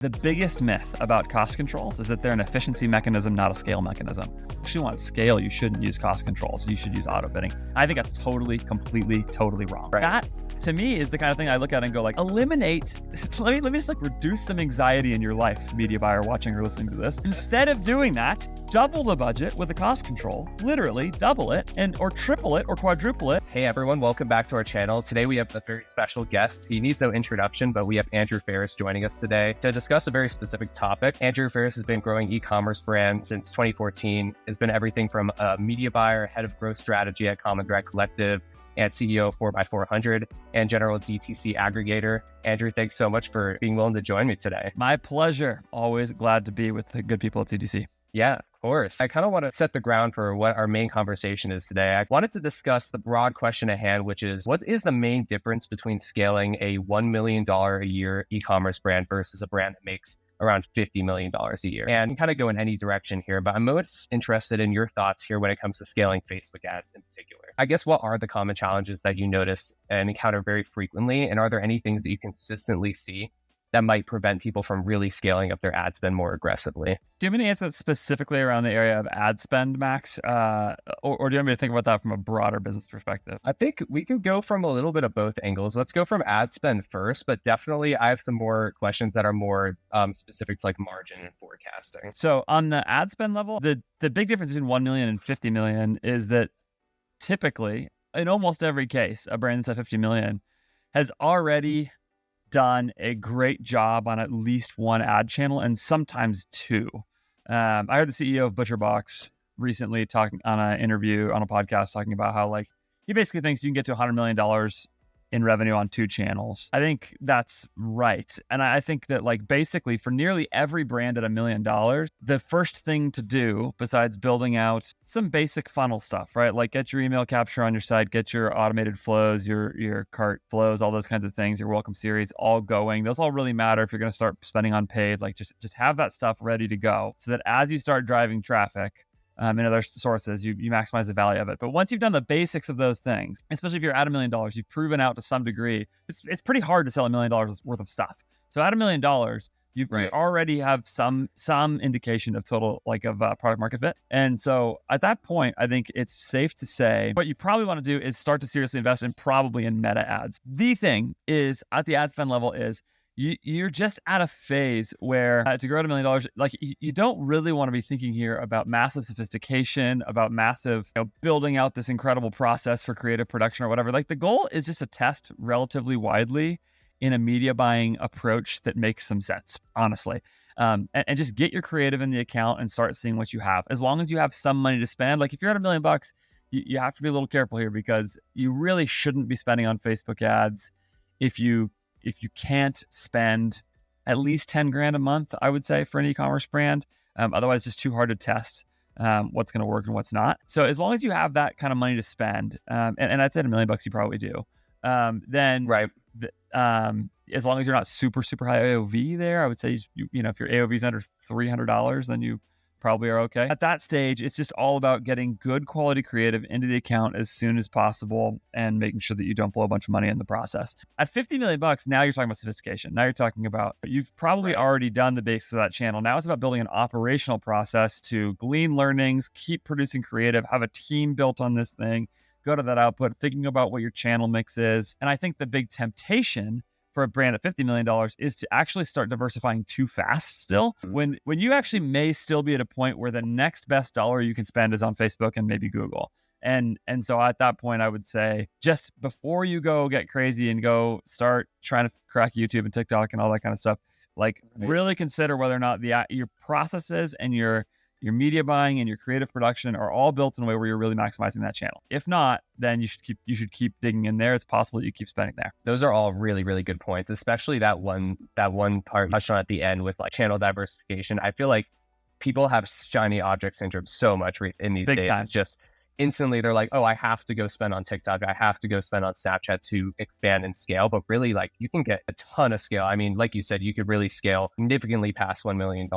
The biggest myth about cost controls is that they're an efficiency mechanism, not a scale mechanism. If you want scale, you shouldn't use cost controls. You should use auto bidding. I think that's totally, completely, totally wrong. Right. That, to me, is the kind of thing I look at and go like, eliminate, let me just like reduce some anxiety in your life, media buyer watching or listening to this. Instead of doing that, double the budget with a cost control, literally double it or triple it or quadruple it. Hey everyone, welcome back to our channel. Today we have a very special guest. He needs no introduction, but we have Andrew Ferris joining us today to discuss a very specific topic. Andrew Ferris has been growing e-commerce brand since 2014. Has been everything from a media buyer, head of growth strategy at Common Thread Collective, and CEO of 4x400 and general DTC aggregator. Andrew, thanks so much for being willing to join me today. My pleasure. Always glad to be with the good people at CDC. Yeah, of course. I kind of want to set the ground for what our main conversation is today. I wanted to discuss the broad question at hand, which is what is the main difference between scaling a $1 million a year e-commerce brand versus a brand that makes around $50 million a year? And kind of go in any direction here, but I'm most interested in your thoughts here when it comes to scaling Facebook ads in particular. I guess, what are the common challenges that you notice and encounter very frequently? And are there any things that you consistently see that might prevent people from really scaling up their ad spend more aggressively? Do you want me to answer that specifically around the area of ad spend, Max? Or do you want me to think about that from a broader business perspective? I think we could go from a little bit of both angles. Let's go from ad spend first, but definitely I have some more questions that are more specific to like margin and forecasting. So on the ad spend level, the big difference between 1 million and 50 million is that typically, in almost every case, a brand that's at 50 million has already done a great job on at least one ad channel and sometimes two. I heard the CEO of ButcherBox recently talking on an interview on a podcast talking about how like he basically thinks you can get to $100 million in revenue on two channels. I think that's right. And I think that like basically for nearly every brand at $1 million, the first thing to do besides building out some basic funnel stuff, right? Like get your email capture on your site, get your automated flows, your cart flows, all those kinds of things, your welcome series all going. Those all really matter if you're going to start spending on paid. Like just have that stuff ready to go so that as you start driving traffic in other sources, you maximize the value of it. But once you've done the basics of those things, especially if you're at $1 million, you've proven out to some degree, it's pretty hard to sell $1 million worth of stuff. So at $1 million, you already have some indication of total of product market fit. And so at that point, I think it's safe to say what you probably want to do is start to seriously invest in probably in meta ads. The thing is at the ad spend level is you're just at a phase where to grow to $1 million, like you don't really want to be thinking here about massive sophistication, about massive, building out this incredible process for creative production or whatever. Like the goal is just to test relatively widely in a media buying approach that makes some sense, honestly. And just get your creative in the account and start seeing what you have. As long as you have some money to spend, like if you're at $1 million, you have to be a little careful here because you really shouldn't be spending on Facebook ads if you can't spend at least 10 grand a month, I would say, for an e-commerce brand. Otherwise, it's just too hard to test what's going to work and what's not. So as long as you have that kind of money to spend, and I'd say $1 million you probably do, then right. As long as you're not super, super high AOV there, I would say, if your AOV is under $300, then you probably are okay. At that stage, it's just all about getting good quality creative into the account as soon as possible and making sure that you don't blow a bunch of money in the process. At $50 million, now you're talking about sophistication. Now you're talking about, you've probably already done the basics of that channel. Now it's about building an operational process to glean learnings, keep producing creative, have a team built on this thing, go to that output, thinking about what your channel mix is. And I think the big temptation for a brand at $50 million is to actually start diversifying too fast still. When you actually may still be at a point where the next best dollar you can spend is on Facebook and maybe Google. And so at that point, I would say just before you go get crazy and go start trying to crack YouTube and TikTok and all that kind of stuff, really consider whether or not your processes and your media buying and your creative production are all built in a way where you're really maximizing that channel. If not, then you should keep digging in there. It's possible that you keep spending there. Those are all really, really good points, especially that one part touched on at the end with like channel diversification. I feel like people have shiny object syndrome so much in these days. It's just instantly they're like, oh, I have to go spend on TikTok. I have to go spend on Snapchat to expand and scale. But really, like, you can get a ton of scale. I mean, like you said, you could really scale significantly past $1 million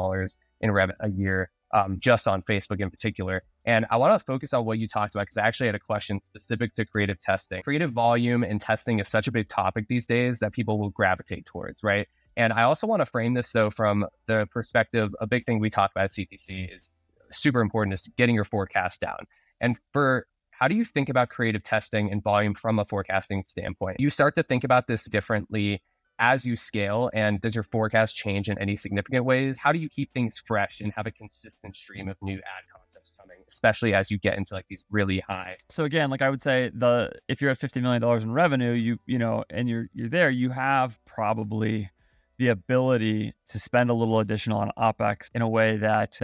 in revenue a year. Just on Facebook in particular. And I want to focus on what you talked about because I actually had a question specific to creative testing. Creative volume and testing is such a big topic these days that people will gravitate towards, right? And I also want to frame this though from the perspective, a big thing we talk about at CTC is super important is getting your forecast down. And how do you think about creative testing and volume from a forecasting standpoint? You start to think about this differently as you scale, and does your forecast change in any significant ways? How do you keep things fresh and have a consistent stream of new ad concepts coming, especially as you get into like these really high? So again, like I would say, if you're at $50 million in revenue, you know, and you're there, you have probably the ability to spend a little additional on OpEx in a way that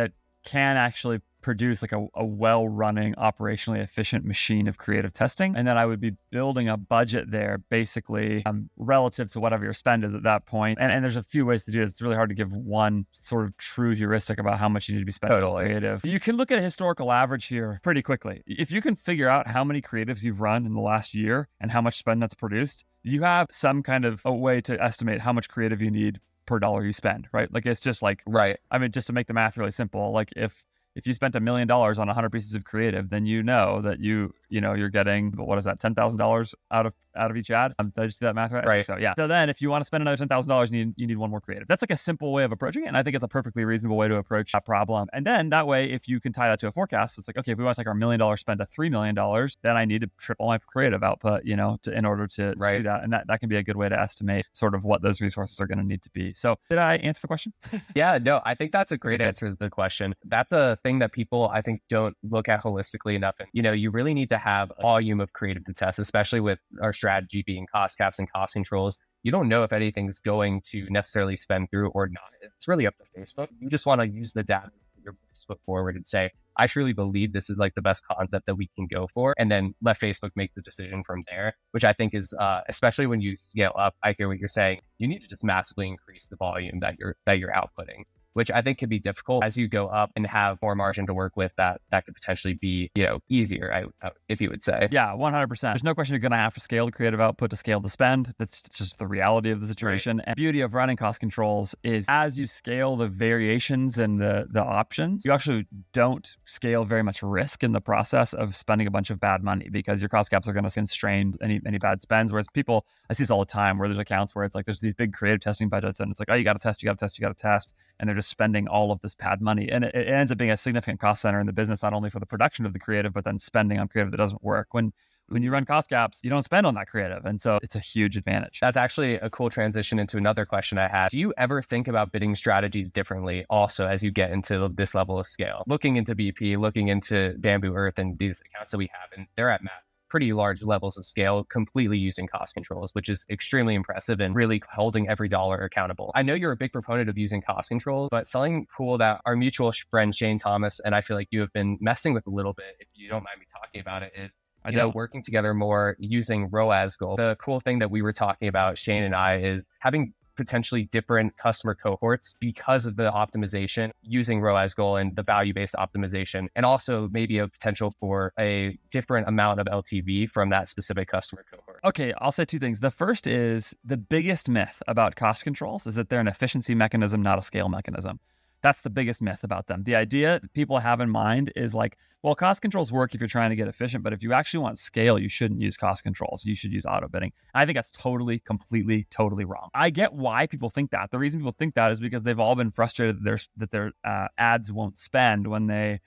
can actually produce like a well-running, operationally efficient machine of creative testing. And then I would be building a budget there basically relative to whatever your spend is at that point. And there's a few ways to do this. It's really hard to give one sort of true heuristic about how much you need to be spending on creative. You can look at a historical average here pretty quickly. If you can figure out how many creatives you've run in the last year and how much spend that's produced, you have some kind of a way to estimate how much creative you need per dollar you spend, right? Like it's just like, right. I mean, just to make the math really simple, like if you spent $1 million on 100 pieces of creative, then you know that you're getting, what is that, $10,000 out of each ad? Did I just do that math right? Right. So yeah. So then if you want to spend another $10,000, you need one more creative. That's like a simple way of approaching it. And I think it's a perfectly reasonable way to approach that problem. And then that way, if you can tie that to a forecast, it's like, okay, if we want to take our $1 million spend to $3 million, then I need to triple my creative output, in order to do that. And that can be a good way to estimate sort of what those resources are going to need to be. So did I answer the question? Yeah, no, I think that's a great answer to the question. That's a thing that people, I think, don't look at holistically enough. And, you really need to have a volume of creative to test, especially with our strategy being cost caps and cost controls. You don't know if anything's going to necessarily spend through or not. It's really up to Facebook. You just want to use the data, put your best foot forward and say, I truly believe this is like the best concept that we can go for, and then let Facebook make the decision from there, which I think is, especially when you scale up, I hear what you're saying, you need to just massively increase the volume that you're outputting, which I think could be difficult as you go up and have more margin to work with. That could potentially be, easier, if you would say. Yeah, 100%. There's no question you're going to have to scale the creative output to scale the spend. That's just the reality of the situation. Right. And the beauty of running cost controls is as you scale the variations and the options, you actually don't scale very much risk in the process of spending a bunch of bad money, because your cost caps are going to constrain any bad spends. Whereas people, I see this all the time, where there's accounts where it's like there's these big creative testing budgets and it's like, oh, you got to test. And they're just spending all of this bad money. And it ends up being a significant cost center in the business, not only for the production of the creative, but then spending on creative that doesn't work. When you run cost caps, you don't spend on that creative. And so it's a huge advantage. That's actually a cool transition into another question I had. Do you ever think about bidding strategies differently also as you get into this level of scale? Looking into BP, looking into Bamboo Earth and these accounts that we have, and they're at pretty large levels of scale, completely using cost controls, which is extremely impressive and really holding every dollar accountable. I know you're a big proponent of using cost controls, but something cool that our mutual friend Shane Thomas and I feel like you have been messing with a little bit, if you don't mind me talking about it, is working together more using ROAS goal. The cool thing that we were talking about, Shane and I, is having potentially different customer cohorts because of the optimization using ROAS goal and the value-based optimization, and also maybe a potential for a different amount of LTV from that specific customer cohort. Okay, I'll say two things. The first is the biggest myth about cost controls is that they're an efficiency mechanism, not a scale mechanism. That's the biggest myth about them. The idea that people have in mind is like, well, cost controls work if you're trying to get efficient, but if you actually want scale, you shouldn't use cost controls. You should use auto bidding. I think that's totally, completely, totally wrong. I get why people think that. The reason people think that is because they've all been frustrated that their ads won't spend when they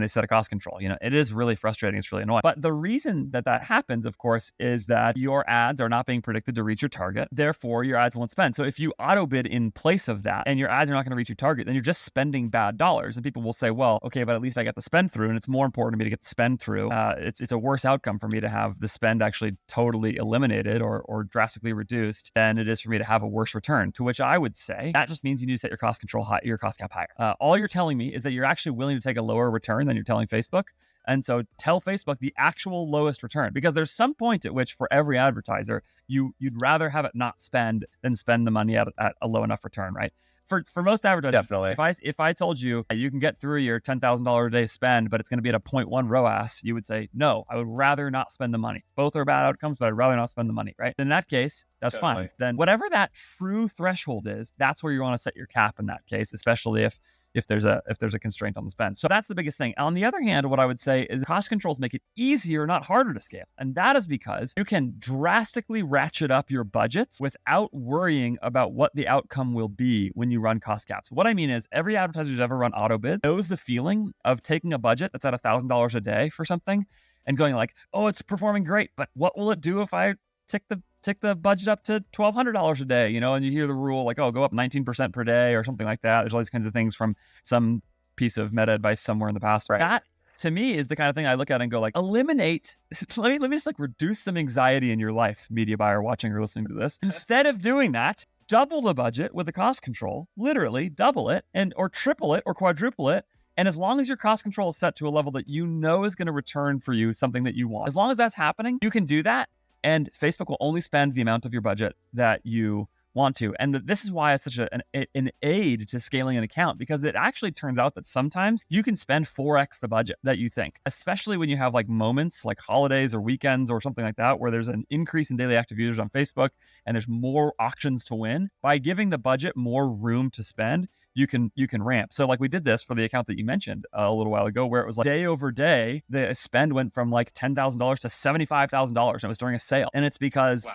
set a cost control. It is really frustrating. It's really annoying. But the reason that happens, of course, is that your ads are not being predicted to reach your target. Therefore, your ads won't spend. So if you auto bid in place of that and your ads are not going to reach your target, then you're just spending bad dollars. And people will say, well, okay, but at least I got the spend through, and it's more important to me to get the spend through. It's a worse outcome for me to have the spend actually totally eliminated or drastically reduced than it is for me to have a worse return. To which I would say that just means you need to set your cost control high, your cost cap higher. All you're telling me is that you're actually willing to take a lower return than you're telling Facebook. And so tell Facebook the actual lowest return, because there's some point at which for every advertiser, you'd rather have it not spend than spend the money at a low enough return, right? For most advertisers, definitely. If I told you you can get through your $10,000 a day spend, but it's going to be at a 0.1 ROAS, you would say, no, I would rather not spend the money. Both are bad outcomes, but I'd rather not spend the money, right? In that case, that's fine. Then whatever that true threshold is, that's where you want to set your cap in that case, especially if if there's a constraint on the spend. So that's the biggest thing. On the other hand, what I would say is cost controls make it easier, not harder to scale. And that is because you can drastically ratchet up your budgets without worrying about what the outcome will be when you run cost caps. What I mean is every advertiser who's ever run auto bid knows the feeling of taking a budget that's at $1,000 a day for something and going like, oh, it's performing great, but what will it do if I tick the budget up to $1,200 a day, and you hear the rule like, oh, go up 19% per day or something like that. There's all these kinds of things from some piece of meta advice somewhere in the past. Right. That to me is the kind of thing I look at and go like, eliminate, let me just like reduce some anxiety in your life, media buyer watching or listening to this. Instead of doing that, double the budget with the cost control, literally double it or triple it or quadruple it. And as long as your cost control is set to a level that is going to return for you something that you want, as long as that's happening, you can do that. And Facebook will only spend the amount of your budget that you want to. And this is why it's such an aid to scaling an account, because it actually turns out that sometimes you can spend 4x the budget that you think, especially when you have like moments like holidays or weekends or something like that, where there's an increase in daily active users on Facebook and there's more auctions to win. By giving the budget more room to spend, you can ramp. So like we did this for the account that you mentioned a little while ago, where it was like day over day, the spend went from like $10,000 to $75,000, and it was during a sale. And it's because,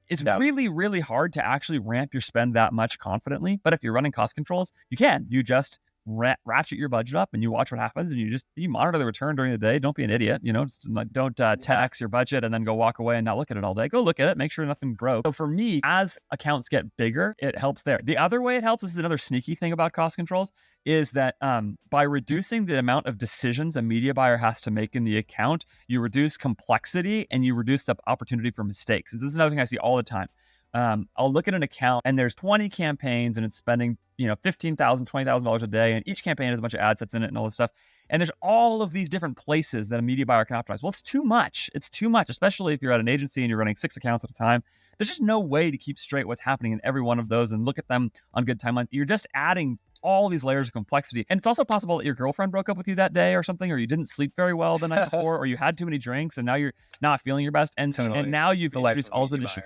it's really, really hard to actually ramp your spend that much confidently. But if you're running cost controls, you can. You just ratchet your budget up and you watch what happens, and you monitor the return during the day. Don't be an idiot, just like, don't 10x your budget and then go walk away and not look at it all day. Go look at it, make sure nothing broke. So for me, as accounts get bigger, it helps there. The other way it helps, this is another sneaky thing about cost controls, is that by reducing the amount of decisions a media buyer has to make in the account, you reduce complexity and you reduce the opportunity for mistakes. And this is another thing I see all the time. I'll look at an account and there's 20 campaigns and it's spending, $15,000, $20,000 a day. And each campaign has a bunch of ad sets in it and all this stuff. And there's all of these different places that a media buyer can optimize. Well, it's too much. It's too much, especially if you're at an agency and you're running 6 accounts at a time. There's just no way to keep straight what's happening in every one of those and look at them on good timelines. You're just adding all these layers of complexity. And it's also possible that your girlfriend broke up with you that day or something, or you didn't sleep very well the night before, or you had too many drinks and now you're not feeling your best. And now you've introduced all the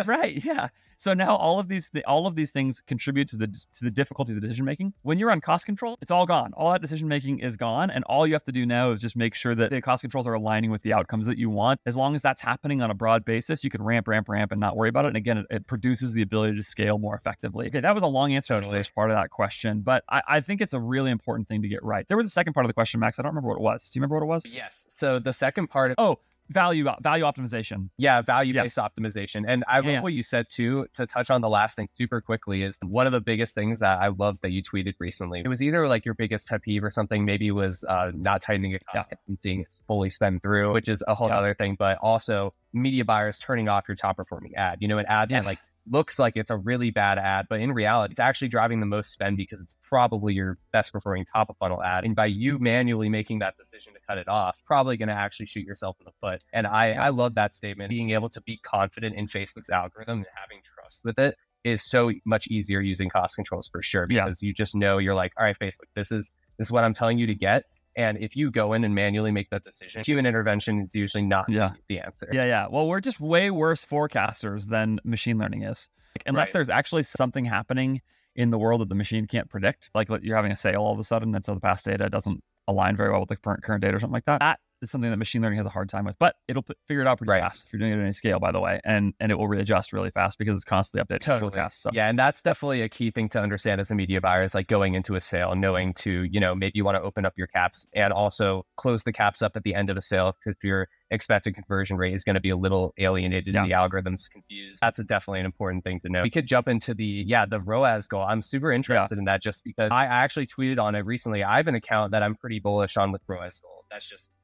right. Yeah. So now all of these things contribute to the difficulty of the decision making. When you're on cost control, it's all gone. All that decision making is gone, and all you have to do now is just make sure that the cost controls are aligning with the outcomes that you want. As long as that's happening on a broad basis, you can ramp, and not worry about it. And again, it produces the ability to scale more effectively. Okay, that was a long answer to the first part of that question, but I think it's a really important thing to get right. There was a second part of the question, Max. I don't remember what it was. Do you remember what it was? Yes. So the second part of value optimization. Yeah, value-based optimization. And I love what you said too, to touch on the last thing super quickly, is one of the biggest things that I loved that you tweeted recently. It was either like your biggest pet peeve or something. Maybe it was not tightening a cost and seeing it fully spend through, which is a whole other thing. But also media buyers turning off your top performing ad. An ad that like looks like it's a really bad ad, but in reality, it's actually driving the most spend because it's probably your best performing top of funnel ad. And by you manually making that decision to cut it off, probably going to actually shoot yourself in the foot. And I love that statement. Being able to be confident in Facebook's algorithm and having trust with it is so much easier using cost controls for sure, because you just know, you're like, all right, Facebook, this is what I'm telling you to get. And if you go in and manually make that decision, human intervention is usually not the answer. Yeah. Well, we're just way worse forecasters than machine learning is. Unless there's actually something happening in the world that the machine can't predict, like you're having a sale all of a sudden, and so the past data doesn't align very well with the current data or something like that. That is something that machine learning has a hard time with, but it'll figure it out pretty fast if you're doing it at any scale, by the way, and it will readjust really fast because it's constantly updated forecast. So. Yeah, and that's definitely a key thing to understand as a media buyer, is like going into a sale, knowing to, maybe you want to open up your caps and also close the caps up at the end of a sale, because your expected conversion rate is going to be a little alienated and the algorithm's confused. That's definitely an important thing to know. We could jump into the ROAS goal. I'm super interested in that, just because I actually tweeted on it recently. I have an account that I'm pretty bullish on with ROAS goal.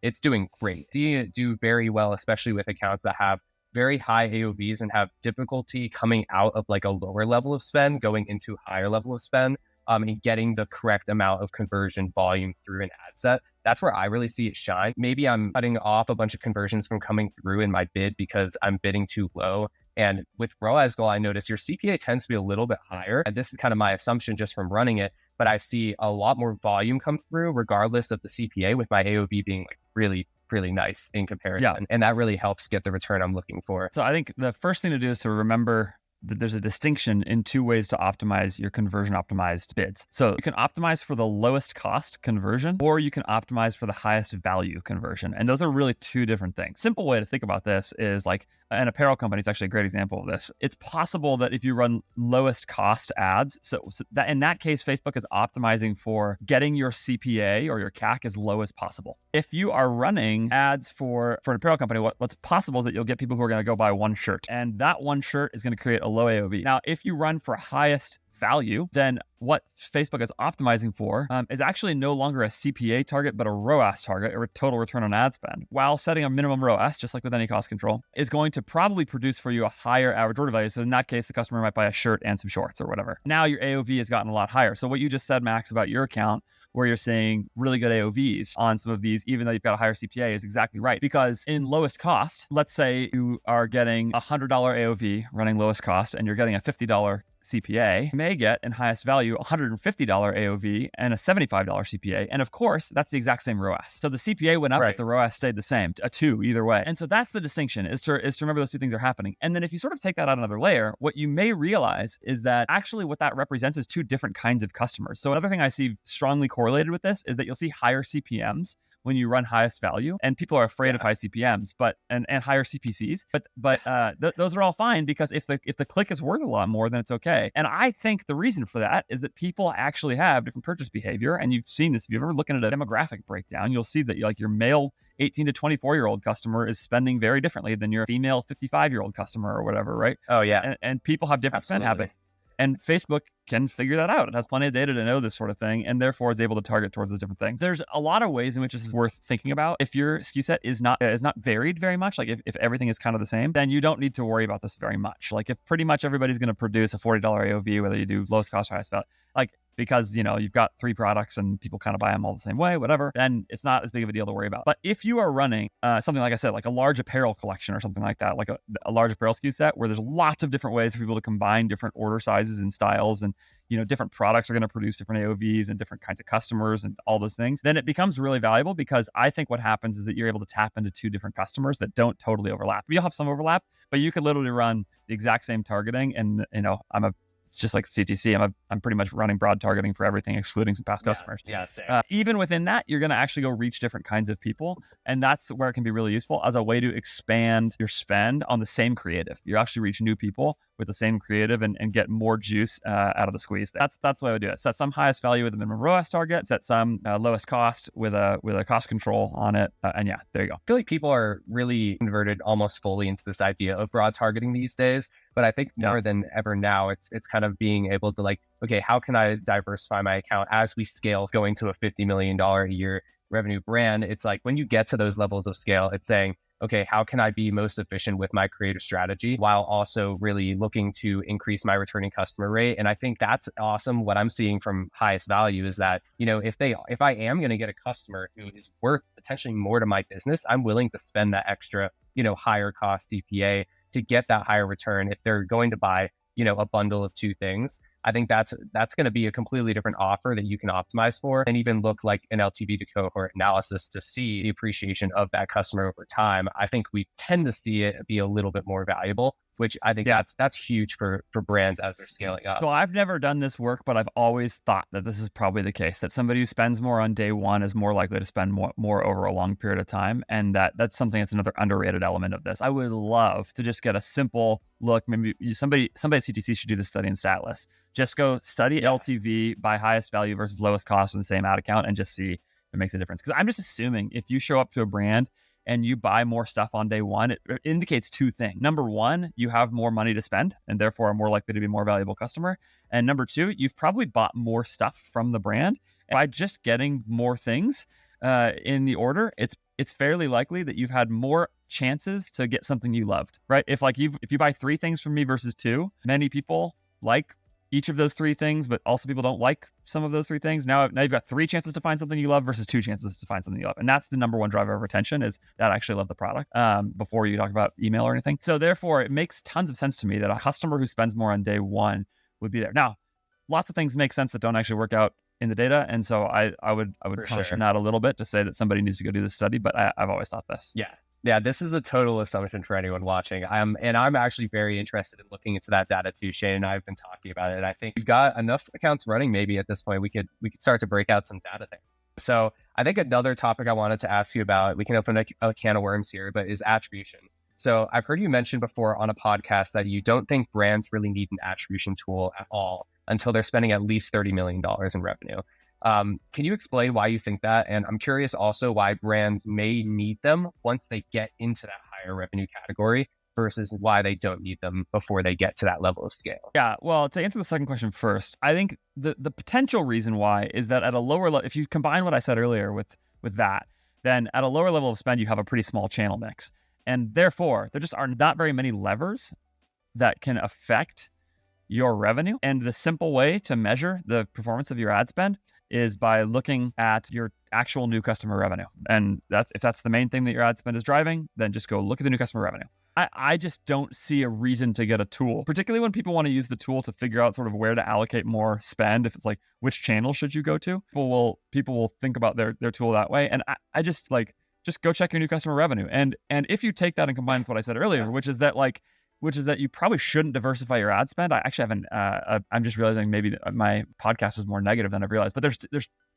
It's doing great. Do very well, especially with accounts that have very high AOVs and have difficulty coming out of like a lower level of spend, going into higher level of spend, and getting the correct amount of conversion volume through an ad set. That's where I really see it shine. Maybe I'm cutting off a bunch of conversions from coming through in my bid because I'm bidding too low. And with ROAS goal, I notice your CPA tends to be a little bit higher. And this is kind of my assumption just from running it, but I see a lot more volume come through regardless of the CPA, with my AOV being like really, really nice in comparison. And that really helps get the return I'm looking for. So I think the first thing to do is to remember that there's a distinction in two ways to optimize your conversion optimized bids. So you can optimize for the lowest cost conversion, or you can optimize for the highest value conversion. And those are really two different things. Simple way to think about this is like an apparel company is actually a great example of this. It's possible that if you run lowest cost ads, so that in that case, Facebook is optimizing for getting your CPA or your CAC as low as possible. If you are running ads for an apparel company, what's possible is that you'll get people who are going to go buy one shirt, and that one shirt is going to create a low AOV. Now, if you run for highest value, then what Facebook is optimizing for is actually no longer a CPA target, but a ROAS target, or a total return on ad spend, while setting a minimum ROAS, just like with any cost control, is going to probably produce for you a higher average order value. So in that case, the customer might buy a shirt and some shorts or whatever. Now your AOV has gotten a lot higher. So what you just said, Max, about your account, where you're seeing really good AOVs on some of these, even though you've got a higher CPA, is exactly right. Because in lowest cost, let's say you are getting a $100 AOV running lowest cost, and you're getting a $50 CPA, you may get in highest value $150 AOV and a $75 CPA. And of course, that's the exact same ROAS. So the CPA went up, but the ROAS stayed the same, a 2 either way. And so that's the distinction, is to remember those two things are happening. And then if you sort of take that out another layer, what you may realize is that actually what that represents is two different kinds of customers. So another thing I see strongly correlated with this is that you'll see higher CPMs when you run highest value, and people are afraid of high CPMs, and higher CPCs. But those are all fine, because if the click is worth a lot more, then it's okay. And I think the reason for that is that people actually have different purchase behavior, and you've seen this. If you've ever looked at a demographic breakdown, you'll see that like your male 18 to 24-year-old customer is spending very differently than your female 55-year-old customer or whatever, right? Oh yeah. And people have different spend habits. And Facebook can figure that out. It has plenty of data to know this sort of thing, and therefore is able to target towards those different things. There's a lot of ways in which this is worth thinking about. If your SKU set is not varied very much, like if everything is kind of the same, then you don't need to worry about this very much. Like if pretty much everybody's going to produce a $40 AOV, whether you do lowest cost or highest value, like because you've got 3 products and people kind of buy them all the same way, whatever, then it's not as big of a deal to worry about. But if you are running something like I said, like a large apparel collection or something like that, like a large apparel SKU set where there's lots of different ways for people to combine different order sizes and styles, and different products are going to produce different AOVs and different kinds of customers and all those things, then it becomes really valuable, because I think what happens is that you're able to tap into 2 different customers that don't totally overlap. You'll have some overlap, but you could literally run the exact same targeting. And it's just like CTC. I'm pretty much running broad targeting for everything, excluding some past customers. Yeah, same. Even within that, you're going to actually go reach different kinds of people. And that's where it can be really useful as a way to expand your spend on the same creative. You actually reach new people with the same creative and get more juice out of the squeeze. That's the way I would do it. Set some highest value with a minimum ROAS target, set some lowest cost with a cost control on it. And yeah, there you go. I feel like people are really converted almost fully into this idea of broad targeting these days. But I think more than ever now, it's kind of being able to like, okay, how can I diversify my account as we scale going to a $50 million a year revenue brand? It's like when you get to those levels of scale, it's saying, okay, how can I be most efficient with my creative strategy while also really looking to increase my returning customer rate? And I think that's awesome. What I'm seeing from highest value is that, if I am going to get a customer who is worth potentially more to my business, I'm willing to spend that extra, higher cost CPA to get that higher return if they're going to buy, a bundle of 2 things. I think that's going to be a completely different offer that you can optimize for, and even look like an LTV to cohort analysis to see the appreciation of that customer over time. I think we tend to see it be a little bit more valuable, which I think that's huge for brands as they're scaling up. So I've never done this work, but I've always thought that this is probably the case, that somebody who spends more on day one is more likely to spend more over a long period of time. And that's something that's another underrated element of this. I would love to just get a simple look. Maybe somebody at CTC should do this study in Statless. Just go study LTV by highest value versus lowest cost in the same ad account and just see if it makes a difference. Because I'm just assuming if you show up to a brand and you buy more stuff on day one, it indicates 2 things. Number 1, you have more money to spend and therefore are more likely to be a more valuable customer. And number 2, you've probably bought more stuff from the brand. By just getting more things in the order, it's fairly likely that you've had more chances to get something you loved, right? If you buy 3 things from me versus 2, many people like each of those 3 things, but also people don't like some of those 3 things. Now you've got 3 chances to find something you love versus 2 chances to find something you love. And that's the number 1 driver of retention, is that I actually love the product before you talk about email or anything. So therefore, it makes tons of sense to me that a customer who spends more on day 1 would be there. Now, lots of things make sense that don't actually work out in the data. And so I would caution that a little bit to say that somebody needs to go do this study, but I've always thought this. Yeah. Yeah, this is a total assumption for anyone watching. I'm actually very interested in looking into that data too. Shane and I have been talking about it. And I think we've got enough accounts running. Maybe at this point we could start to break out some data there. So I think another topic I wanted to ask you about, we can open a can of worms here, but is attribution. So I've heard you mention before on a podcast that you don't think brands really need an attribution tool at all until they're spending at least $30 million in revenue. Can you explain why you think that? And I'm curious also why brands may need them once they get into that higher revenue category versus why they don't need them before they get to that level of scale. Yeah, well, to answer the second question first, I think the potential reason why is that at a lower level, if you combine what I said earlier with that, then at a lower level of spend, you have a pretty small channel mix. And therefore, there just are not very many levers that can affect your revenue. And the simple way to measure the performance of your ad spend is by looking at your actual new customer revenue. And if that's the main thing that your ad spend is driving, then just go look at the new customer revenue. I just don't see a reason to get a tool, particularly when people want to use the tool to figure out sort of where to allocate more spend. If it's like, which channel should you go to? People will think about their tool that way. And I just go check your new customer revenue. And if you take that and combine with what I said earlier, which is that you probably shouldn't diversify your ad spend. I actually haven't. I'm just realizing maybe my podcast is more negative than I've realized. But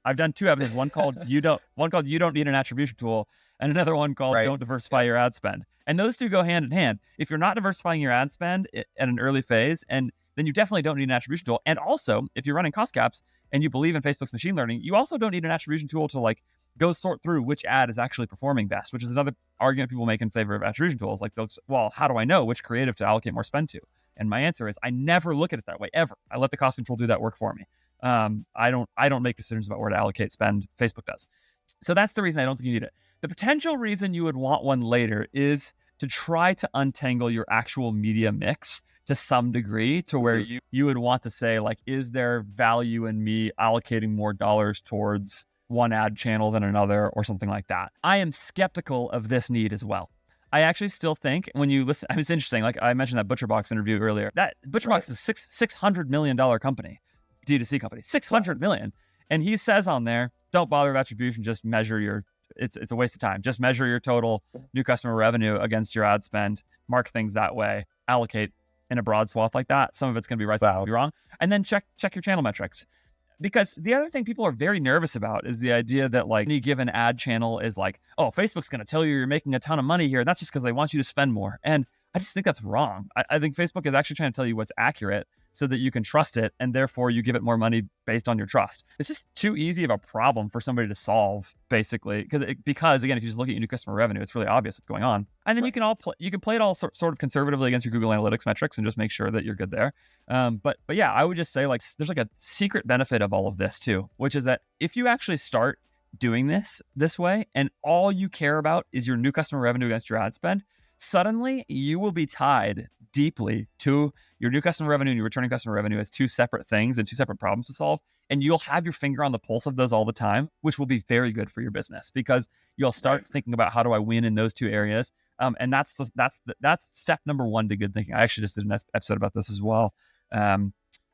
I've done two episodes. One called you don't need an attribution tool, and another one called Don't diversify your ad spend. And those two go hand in hand. If you're not diversifying your ad spend at an early phase, and then you definitely don't need an attribution tool. And also, if you're running cost caps and you believe in Facebook's machine learning, you also don't need an attribution tool to go sort through which ad is actually performing best, which is another argument people make in favor of attribution tools. Well, how do I know which creative to allocate more spend to? And my answer is I never look at it that way, ever. I let the cost control do that work for me. I don't make decisions about where to allocate spend. Facebook does. So that's the reason I don't think you need it. The potential reason you would want one later is to try to untangle your actual media mix to some degree to where you would want to say, is there value in me allocating more dollars towards one ad channel than another or something like that. I am skeptical of this need as well. I actually still think when you listen, it's interesting. Like I mentioned that ButcherBox interview earlier, that ButcherBox is $600 million company, D2C company, $600 million. And he says on there, don't bother with attribution, just measure it's a waste of time. Just measure your total new customer revenue against your ad spend, mark things that way, allocate in a broad swath like that. Some of it's going to be right, some of it's going to be wrong. And then check your channel metrics. Because the other thing people are very nervous about is the idea that any given ad channel is Facebook's going to tell you you're making a ton of money here. And that's just because they want you to spend more. And I just think that's wrong. I think Facebook is actually trying to tell you what's accurate so that you can trust it. And therefore you give it more money based on your trust. It's just too easy of a problem for somebody to solve, basically. Because again, if you just look at your new customer revenue, it's really obvious what's going on. And then you can play it all sort of conservatively against your Google Analytics metrics and just make sure that you're good there. But yeah, I would just say there's a secret benefit of all of this too, which is that if you actually start doing this way and all you care about is your new customer revenue against your ad spend, suddenly you will be tied deeply to your new customer revenue and your returning customer revenue as two separate things and two separate problems to solve. And you'll have your finger on the pulse of those all the time, which will be very good for your business because you'll start thinking about how do I win in those two areas. And that's step number one to good thinking. I actually just did an episode about this as well,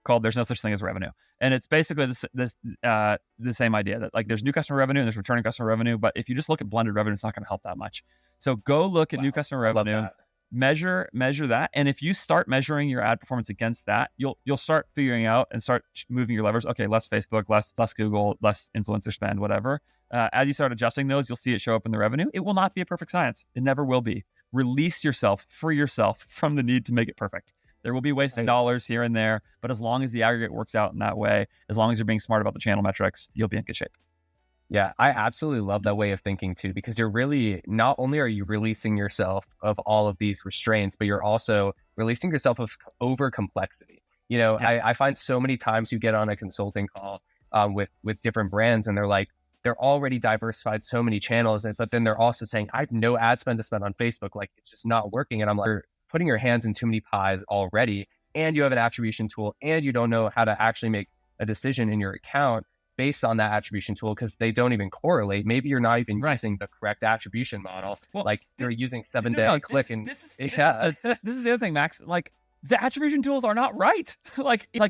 called "There's No Such Thing as Revenue," and it's basically the same idea that there's new customer revenue and there's returning customer revenue, but if you just look at blended revenue, it's not going to help that much. So go look at new customer revenue, measure that, and if you start measuring your ad performance against that, you'll start figuring out and start moving your levers. Okay, less Facebook, less Google, less influencer spend, whatever. As you start adjusting those, you'll see it show up in the revenue. It will not be a perfect science. It never will be. Release yourself, free yourself from the need to make it perfect. There will be wasted dollars here and there, but as long as the aggregate works out in that way, as long as you're being smart about the channel metrics, you'll be in good shape. Yeah, I absolutely love that way of thinking too, because you're really, not only are you releasing yourself of all of these restraints, but you're also releasing yourself of over complexity. Yes. I find so many times you get on a consulting call with different brands and they're already diversified so many channels, but then they're also saying, I have no ad spend to spend on Facebook. It's just not working. And I'm like, you're putting your hands in too many pies already. And you have an attribution tool and you don't know how to actually make a decision in your account based on that attribution tool because they don't even correlate. Maybe you're not even using the correct attribution model. Well, you're using 7-day click. This is the other thing, Max. The attribution tools are not right.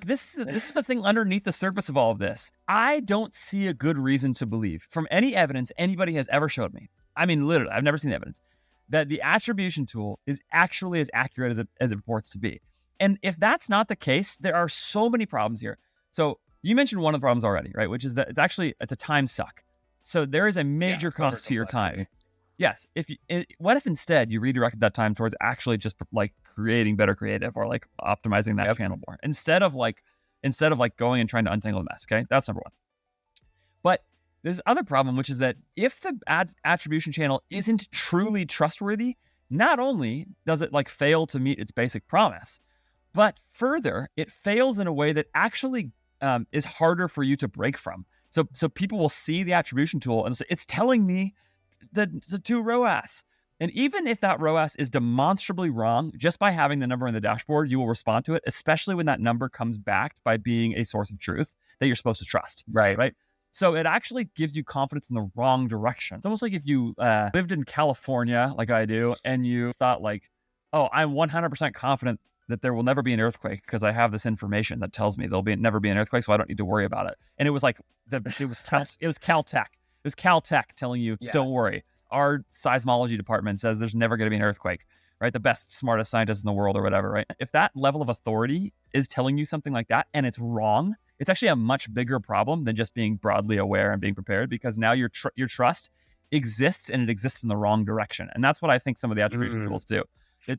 This is the thing underneath the surface of all of this. I don't see a good reason to believe from any evidence anybody has ever showed me. I mean, literally, I've never seen the evidence that the attribution tool is actually as accurate as it purports to be. And if that's not the case, there are so many problems here. So you mentioned one of the problems already, right? Which is that it's a time suck. So there is a major cost to your time. Yes. What if instead you redirected that time towards actually just like creating better creative or like optimizing that channel more instead of going and trying to untangle the mess. Okay. That's number one. But there's other problem, which is that if the attribution channel isn't truly trustworthy, not only does it like fail to meet its basic promise, but further, it fails in a way that actually is harder for you to break from. So people will see the attribution tool and say, it's telling me that it's a 2 ROAS. And even if that ROAS is demonstrably wrong, just by having the number in the dashboard, you will respond to it, especially when that number comes backed by being a source of truth that you're supposed to trust. Right. So it actually gives you confidence in the wrong direction. It's almost like if you lived in California, like I do, and you thought like, oh, I'm 100% confident that there will never be an earthquake because I have this information that tells me never be an earthquake, so I don't need to worry about it. And it was like it was Caltech. It was Caltech telling you, don't worry. Our seismology department says there's never going to be an earthquake, right? The best, smartest scientists in the world or whatever, right? If that level of authority is telling you something like that and it's wrong, it's actually a much bigger problem than just being broadly aware and being prepared, because now your trust exists and it exists in the wrong direction. And that's what I think some of the attribution tools do.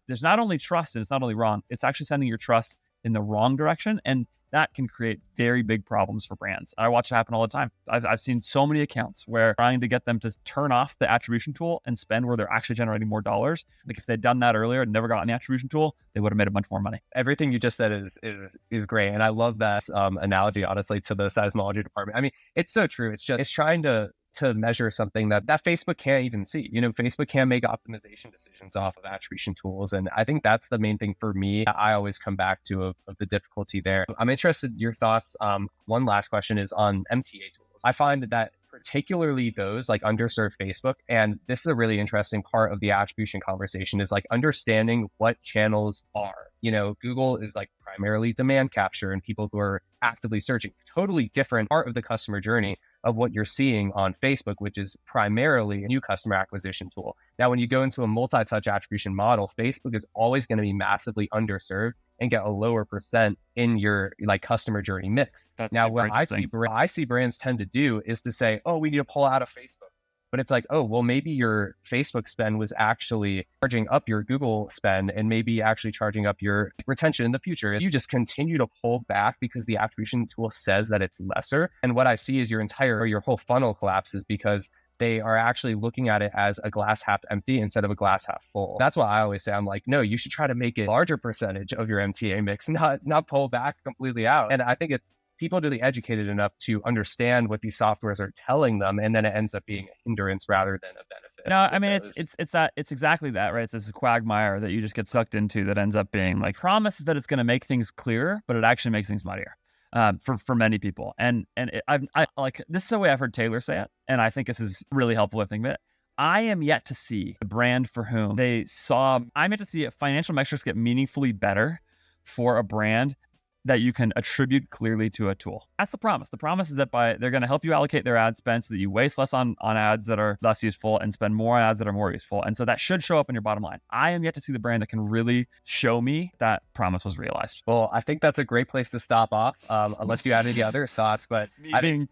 There's not only trust and it's not only wrong, it's actually sending your trust in the wrong direction. And that can create very big problems for brands. I watch it happen all the time. I've seen so many accounts where trying to get them to turn off the attribution tool and spend where they're actually generating more dollars. Like if they'd done that earlier and never gotten the attribution tool, they would have made a bunch more money. Everything you just said is great. And I love that analogy, honestly, to the seismology department. I mean, it's so true. It's trying to measure something that Facebook can't even see. Facebook can't make optimization decisions off of attribution tools. And I think that's the main thing for me. I always come back to of the difficulty there. I'm interested in your thoughts. One last question is on MTA tools. I find that particularly those like underserved Facebook, and this is a really interesting part of the attribution conversation, is like understanding what channels are. Google is like primarily demand capture and people who are actively searching. Totally different part of the customer journey of what you're seeing on Facebook, which is primarily a new customer acquisition tool. Now, when you go into a multi-touch attribution model, Facebook is always going to be massively underserved and get a lower percent in your like customer journey mix. Now, what I see brands tend to do is to say, oh, we need to pull out of Facebook. But it's like, oh, well, maybe your Facebook spend was actually charging up your Google spend and maybe actually charging up your retention in the future. If you just continue to pull back because the attribution tool says that it's lesser. And what I see is your whole funnel collapses because they are actually looking at it as a glass half empty instead of a glass half full. That's why I always say, I'm like, no, you should try to make it a larger percentage of your MTA mix, not pull back completely out. And I think it's people to be educated enough to understand what these softwares are telling them, and then it ends up being a hindrance rather than a benefit. No, I mean it's exactly that, right? It's this quagmire that you just get sucked into that ends up being like promises that it's going to make things clearer, but it actually makes things muddier for many people. And I like this is the way I've heard Taylor say it, and I think this is really helpful with thinking about it. I am yet to see the brand for whom I'm yet to see financial metrics get meaningfully better for a brand that you can attribute clearly to a tool. That's the promise. The promise is that they're going to help you allocate their ad spend so that you waste less on ads that are less useful and spend more on ads that are more useful. And so that should show up in your bottom line. I am yet to see the brand that can really show me that promise was realized. Well, I think that's a great place to stop off, unless you had any other thoughts. But I think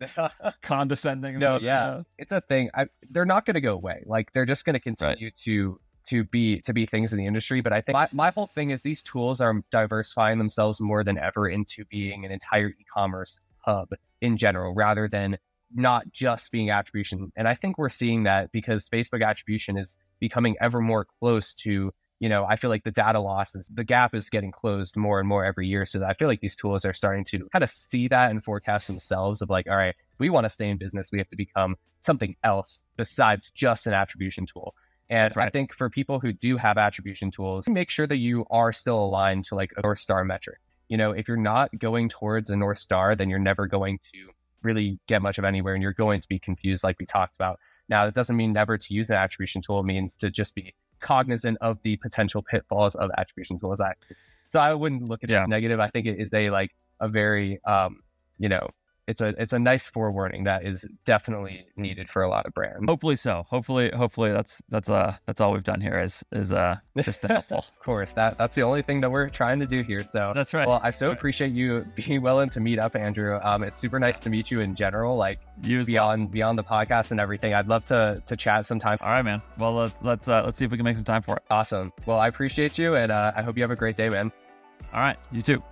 condescending. No, yeah, it's a thing. They're not going to go away. Like they're just going to continue to be things in the industry. But I think my whole thing is these tools are diversifying themselves more than ever into being an entire e-commerce hub in general, rather than not just being attribution. And I think we're seeing that because Facebook attribution is becoming ever more close to, I feel like the data losses, the gap is getting closed more and more every year. So I feel like these tools are starting to kind of see that and forecast themselves of like, all right, if we want to stay in business, we have to become something else besides just an attribution tool. And I think for people who do have attribution tools, make sure that you are still aligned to like a North Star metric. If you're not going towards a North Star, then you're never going to really get much of anywhere and you're going to be confused like we talked about. Now, that doesn't mean never to use an attribution tool. It means to just be cognizant of the potential pitfalls of attribution tools. So I wouldn't look at it as negative. I think it is a very, it's a nice forewarning that is definitely needed for a lot of brands. Hopefully so. Hopefully that's all we've done here is just been helpful. Of course, that's the only thing that we're trying to do here. So that's right. Well, I so appreciate you being willing to meet up, Andrew. It's super nice to meet you in general, like beyond the podcast and everything. I'd love to chat sometime. All right, man. Well, let's see if we can make some time for it. Awesome. Well, I appreciate you, and I hope you have a great day, man. All right, you too.